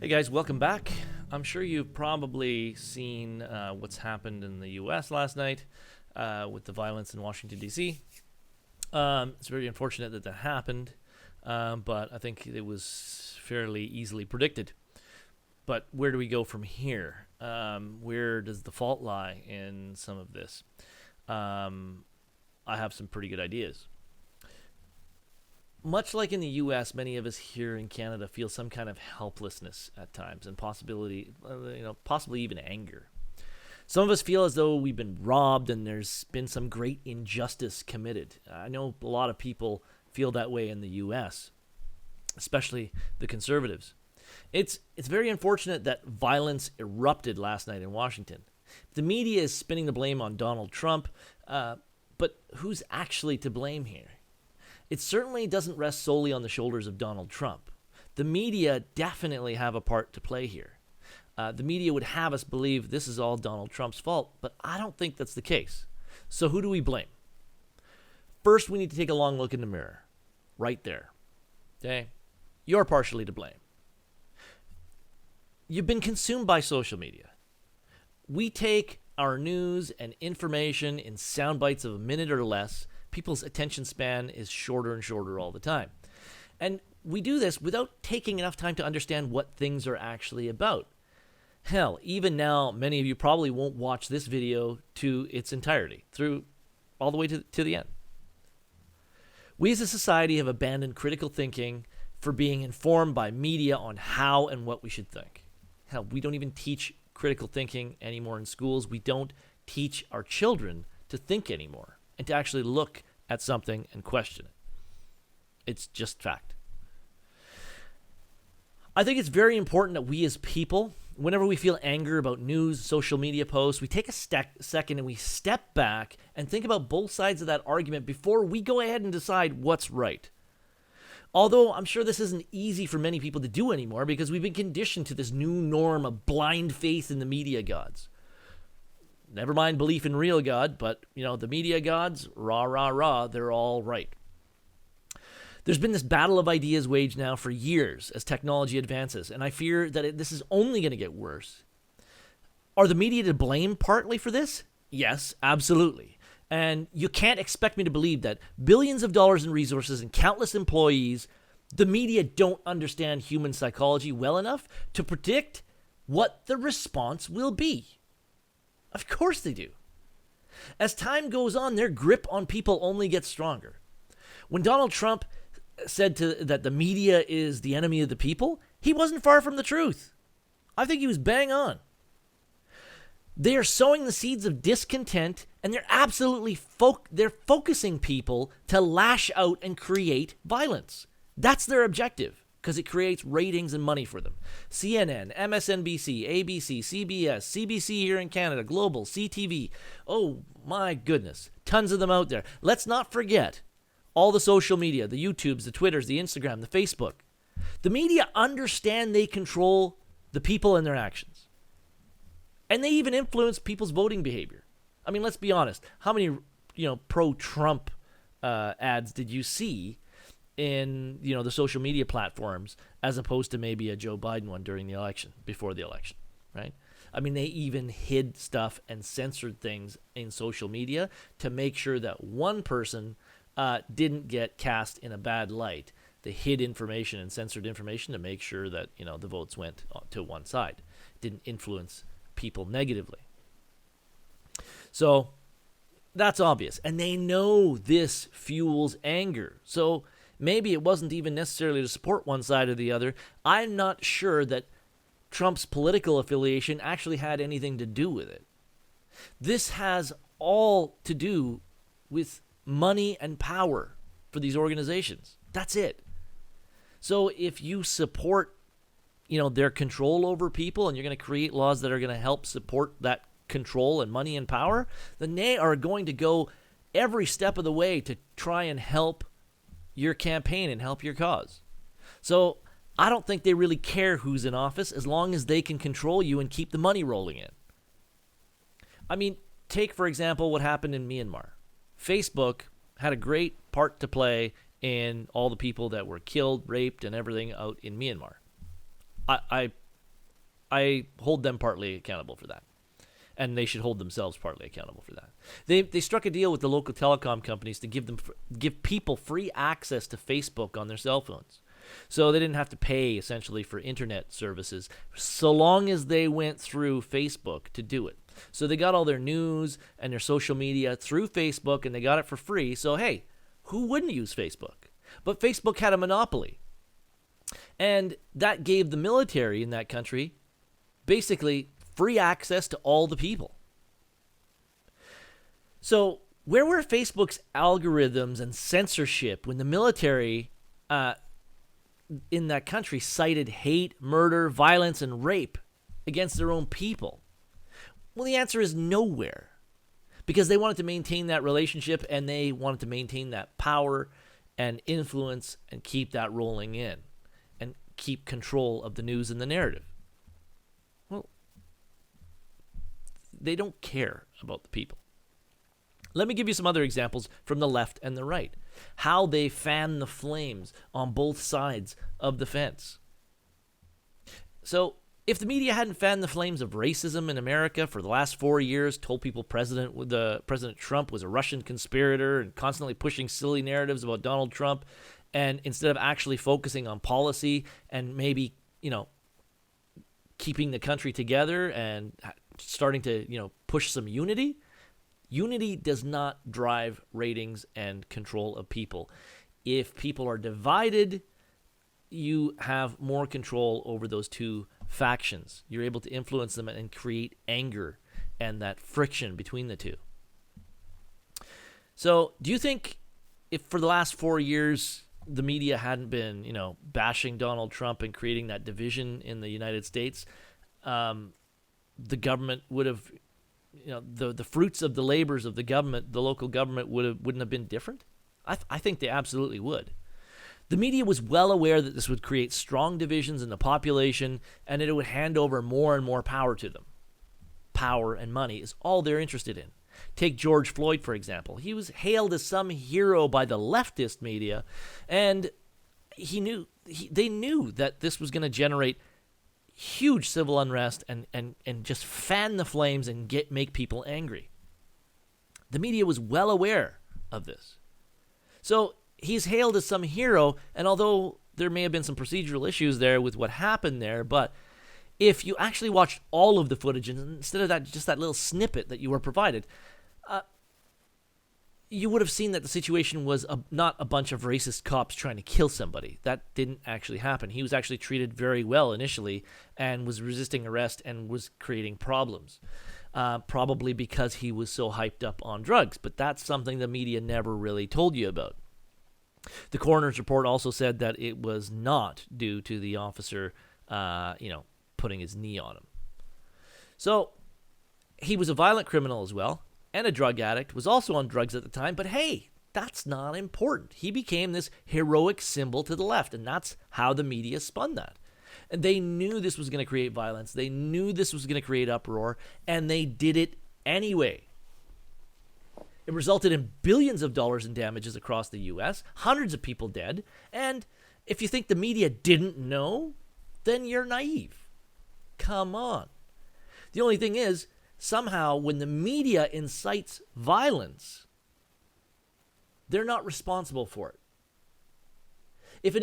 Guys, welcome back. I'm sure you've probably seen what's happened in the U.S. last night with the violence in Washington, D.C. It's very unfortunate that happened, but I think it was fairly easily predicted. But where do we go from here? Where does the fault lie in some of this? I have some pretty good ideas. Much like in the U.S., many of us here in Canada feel some kind of helplessness at times and possibly even anger. Some of us feel as though we've been robbed and there's been some great injustice committed. I know a lot of people feel that way in the U.S., especially the conservatives. It's very unfortunate that violence erupted last night in Washington. The media is spinning the blame on Donald Trump, but who's actually to blame here? It certainly doesn't rest solely on the shoulders of Donald Trump. The media definitely have a part to play here. The media would have us believe this is all Donald Trump's fault, but I don't think that's the case. So who do we blame? First, we need to take a long look in the mirror. Right there. Okay? You're partially to blame. You've been consumed by social media. We take our news and information in sound bites of a minute or less. People's attention span is shorter and shorter all the time. And we do this without taking enough time to understand what things are actually about. Hell, even now, many of you probably won't watch this video to its entirety, through all the way to the end. We as a society have abandoned critical thinking for being informed by media on how and what we should think. Hell, we don't even teach critical thinking anymore in schools. We don't teach our children to think anymore and to actually look at something and question it. It's just fact. I think it's very important that we as people, whenever we feel anger about news, social media posts, we take a second and we step back and think about both sides of that argument before we go ahead and decide what's right. Although I'm sure this isn't easy for many people to do anymore because we've been conditioned to this new norm of blind faith in the media gods. Never mind belief in real God, but, the media gods, rah, rah, rah, they're all right. There's been this battle of ideas waged now for years as technology advances, and I fear that this is only going to get worse. Are the media to blame partly for this? Yes, absolutely. And you can't expect me to believe that billions of dollars in resources and countless employees, the media don't understand human psychology well enough to predict what the response will be. Of course they do. As time goes on, their grip on people only gets stronger. When Donald Trump said that the media is the enemy of the people, he wasn't far from the truth. I think he was bang on. They are sowing the seeds of discontent, and they're absolutely they're focusing people to lash out and create violence. That's their objective, because it creates ratings and money for them. CNN, MSNBC, ABC, CBS, CBC here in Canada, Global, CTV. Oh my goodness, tons of them out there. Let's not forget all the social media, the YouTubes, the Twitters, the Instagram, the Facebook. The media understand they control the people and their actions. And they even influence people's voting behavior. I mean, let's be honest. How many, pro-Trump ads did you see in, the social media platforms as opposed to maybe a Joe Biden one during the election, before the election, right? I mean, they even hid stuff and censored things in social media to make sure that one person didn't get cast in a bad light. They hid information and censored information to make sure that, the votes went to one side. It didn't influence people negatively. So that's obvious. And they know this fuels anger. So maybe it wasn't even necessarily to support one side or the other. I'm not sure that Trump's political affiliation actually had anything to do with it. This has all to do with money and power for these organizations. That's it. So if you support their control over people, and you're going to create laws that are going to help support that control and money and power, then they are going to go every step of the way to try and help your campaign and help your cause. So I don't think they really care who's in office as long as they can control you and keep the money rolling in. I mean, take, for example, what happened in Myanmar. Facebook had a great part to play in all the people that were killed, raped, and everything out in Myanmar. I I hold them partly accountable for that. And they should hold themselves partly accountable for that. They struck a deal with the local telecom companies to give people free access to Facebook on their cell phones. So they didn't have to pay, essentially, for internet services so long as they went through Facebook to do it. So they got all their news and their social media through Facebook, and they got it for free. So, hey, who wouldn't use Facebook? But Facebook had a monopoly. And that gave the military in that country basically free access to all the people. So where were Facebook's algorithms and censorship when the military in that country cited hate, murder, violence, and rape against their own people? Well, the answer is nowhere, because they wanted to maintain that relationship and they wanted to maintain that power and influence and keep that rolling in and keep control of the news and the narrative. Well, they don't care about the people. Let me give you some other examples from the left and the right. How they fan the flames on both sides of the fence. So, if the media hadn't fanned the flames of racism in America for the last 4 years, told people President Trump was a Russian conspirator and constantly pushing silly narratives about Donald Trump, and instead of actually focusing on policy and maybe, keeping the country together and starting to, push some unity. Unity does not drive ratings and control of people. If people are divided, you have more control over those two factions. You're able to influence them and create anger and that friction between the two. So, do you think if for the last 4 years the media hadn't been, bashing Donald Trump and creating that division in the United States, the government would have, the fruits of the labors of the government, the local government wouldn't have been different? I think they absolutely would. The media was well aware that this would create strong divisions in the population and that it would hand over more and more power to them. Power and money is all they're interested in. Take George Floyd, for example. He was hailed as some hero by the leftist media, and they knew that this was going to generate huge civil unrest and just fan the flames and make people angry. The media was well aware of this. So he's hailed as some hero, and although there may have been some procedural issues there with what happened there, but if you actually watched all of the footage, and instead of that, just that little snippet that you were provided, you would have seen that the situation was not a bunch of racist cops trying to kill somebody. That didn't actually happen. He was actually treated very well initially and was resisting arrest and was creating problems, probably because he was so hyped up on drugs. But that's something the media never really told you about. The coroner's report also said that it was not due to the officer, putting his knee on him. So he was a violent criminal as well, and a drug addict, was also on drugs at the time, but hey, that's not important. He became this heroic symbol to the left, and that's how the media spun that. And they knew this was going to create violence. They knew this was going to create uproar, and they did it anyway. It resulted in billions of dollars in damages across the U.S., hundreds of people dead, and if you think the media didn't know, then you're naive. Come on. The only thing is, somehow, when the media incites violence, they're not responsible for it. If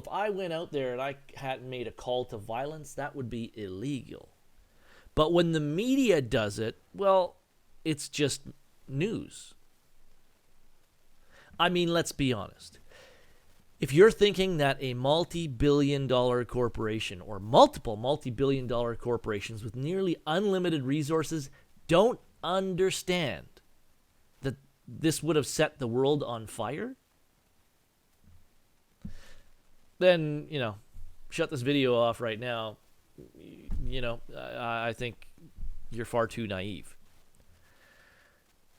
I went out there and I hadn't made a call to violence, that would be illegal. But when the media does it, well, it's just news. I mean, let's be honest. If you're thinking that a multi-billion-dollar corporation or multiple multi-billion-dollar corporations with nearly unlimited resources don't understand that this would have set the world on fire, then, shut this video off right now. I think you're far too naive.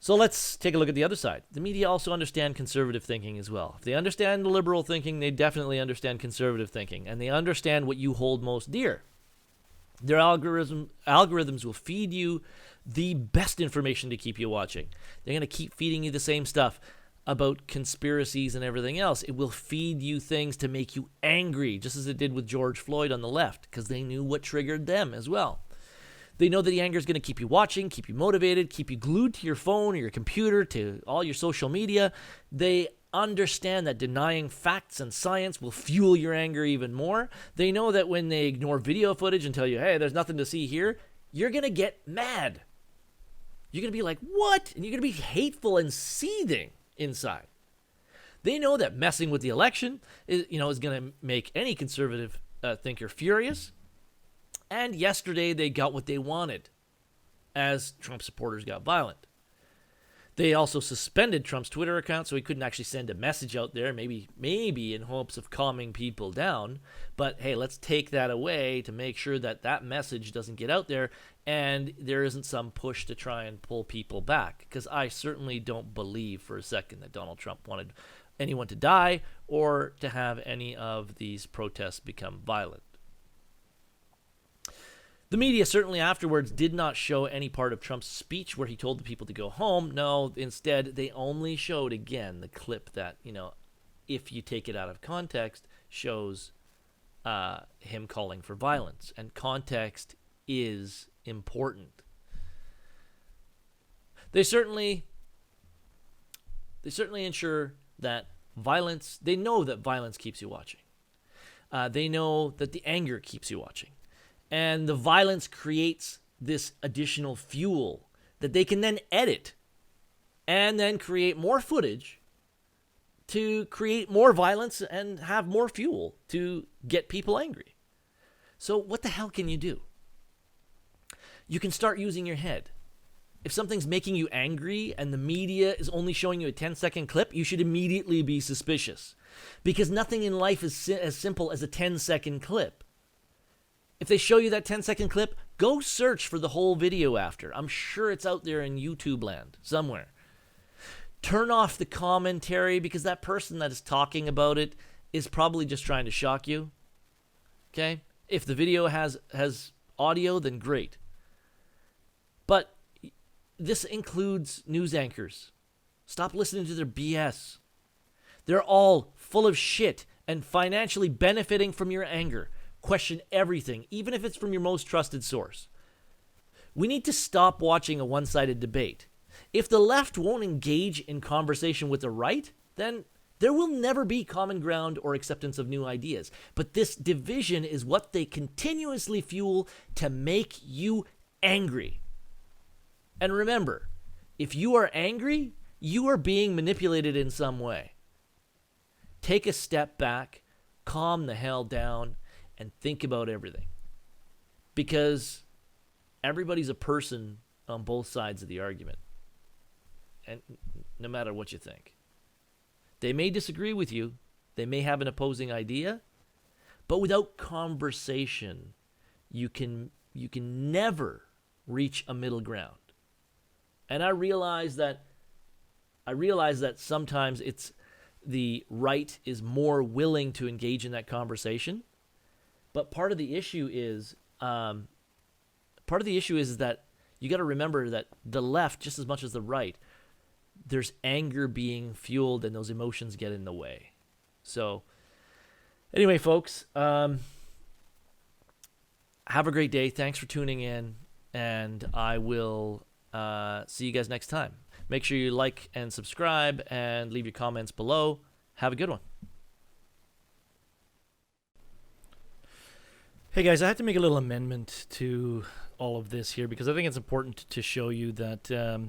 So let's take a look at the other side. The media also understand conservative thinking as well. If they understand liberal thinking, they definitely understand conservative thinking, and they understand what you hold most dear. Their algorithms will feed you the best information to keep you watching. They're going to keep feeding you the same stuff. about conspiracies and everything else. It will feed you things to make you angry, just as it did with George Floyd on the left, because they knew what triggered them as well. They know that the anger is going to keep you watching, keep you motivated, keep you glued to your phone or your computer, to all your social media. They understand that denying facts and science will fuel your anger even more. They know that when they ignore video footage and tell you, hey, there's nothing to see here, you're going to get mad. You're going to be like, what? And you're going to be hateful and seething inside. They know that messing with the election is going to make any conservative thinker furious. And yesterday they got what they wanted as Trump supporters got violent. They also suspended Trump's Twitter account so he couldn't actually send a message out there, maybe in hopes of calming people down. But hey, let's take that away to make sure that that message doesn't get out there and there isn't some push to try and pull people back. Because I certainly don't believe for a second that Donald Trump wanted anyone to die or to have any of these protests become violent. The media certainly afterwards did not show any part of Trump's speech where he told the people to go home. No, instead, they only showed, again, the clip that, if you take it out of context, shows him calling for violence. And context is important. They certainly ensure that violence, they know that violence keeps you watching. They know that the anger keeps you watching. And the violence creates this additional fuel that they can then edit and then create more footage to create more violence and have more fuel to get people angry. So what the hell can you do? You can start using your head. If something's making you angry and the media is only showing you a 10-second clip, you should immediately be suspicious. Because nothing in life is as simple as a 10-second clip. If they show you that 10-second clip, go search for the whole video after. I'm sure it's out there in YouTube land somewhere. Turn off the commentary because that person that is talking about it is probably just trying to shock you. Okay? If the video has audio, then great. But this includes news anchors. Stop listening to their BS. They're all full of shit and financially benefiting from your anger. Question everything, even if it's from your most trusted source. We need to stop watching a one-sided debate. If the left won't engage in conversation with the right, then there will never be common ground or acceptance of new ideas. But this division is what they continuously fuel to make you angry. And remember, if you are angry, you are being manipulated in some way. Take a step back, calm the hell down, and think about everything. Because everybody's a person on both sides of the argument. And no matter what you think. They may disagree with you. They may have an opposing idea. But without conversation, you can never reach a middle ground. And I realize that sometimes it's the right is more willing to engage in that conversation. But part of the issue is that you got to remember that the left, just as much as the right, there's anger being fueled and those emotions get in the way. So anyway, folks, have a great day. Thanks for tuning in, and I will see you guys next time. Make sure you like and subscribe and leave your comments below. Have a good one. Hey guys, I had to make a little amendment to all of this here because I think it's important to show you that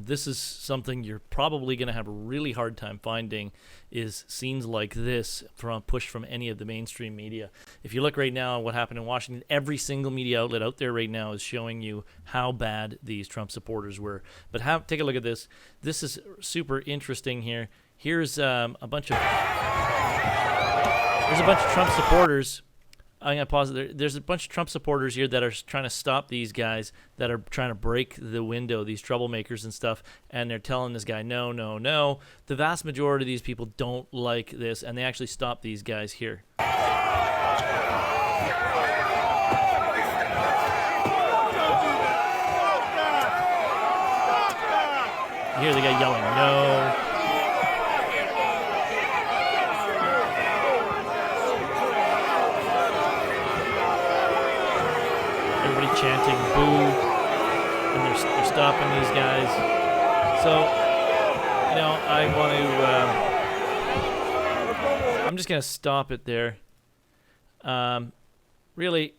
this is something you're probably going to have a really hard time finding is scenes like this pushed from any of the mainstream media. If you look right now at what happened in Washington, every single media outlet out there right now is showing you how bad these Trump supporters were. But take a look at this. This is super interesting here. Here's a bunch of Trump supporters. I'm going to pause it. There's a bunch of Trump supporters here that are trying to stop these guys that are trying to break the window, these troublemakers and stuff, and they're telling this guy, no, no, no. The vast majority of these people don't like this, and they actually stop these guys here. You hear the guy yelling, no. chanting boo, and they're stopping these guys. So, I want to, I'm just going to stop it there. Really,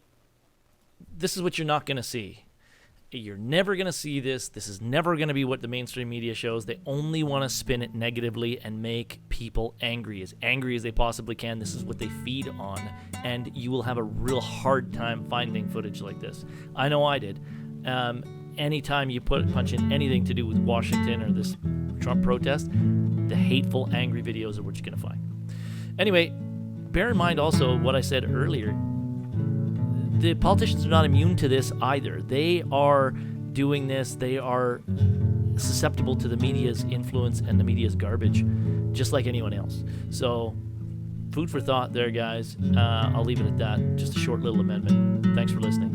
this is what you're not going to see. You're never going to see this. This is never going to be what the mainstream media shows. They only want to spin it negatively and make people angry as they possibly can. This is what they feed on, and you will have a real hard time finding footage like this. I know I did. Anytime you punch in anything to do with Washington or this Trump protest, the hateful, angry videos are what you're going to find. Anyway, bear in mind also what I said earlier. The politicians are not immune to this either. They are doing this. They are susceptible to the media's influence and the media's garbage, just like anyone else. So, food for thought there, guys. I'll leave it at that. Just a short little amendment. Thanks for listening.